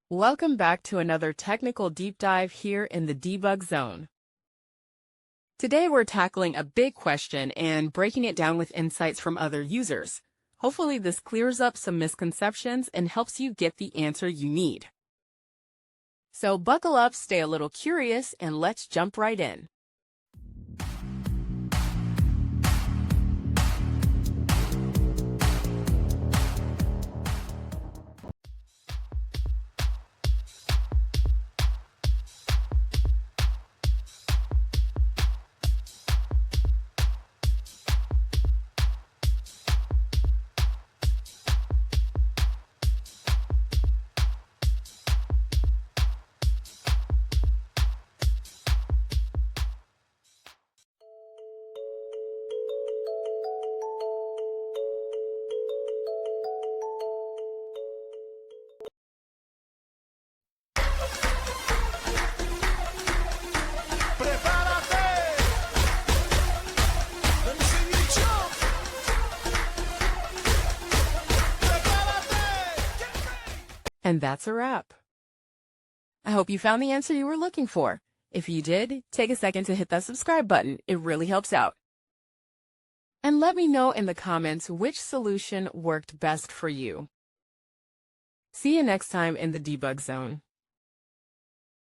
Welcome back to another technical deep dive here in the debug zone. Today we're tackling a big question and breaking it down with insights from other users. Hopefully this clears up some misconceptions and helps you get the answer you need. So buckle up, stay a little curious, and let's jump right in. And that's a wrap. I hope you found the answer you were looking for. If you did, take a second to hit that subscribe button. It really helps out. And let me know in the comments which solution worked best for you. See you next time in the debug zone.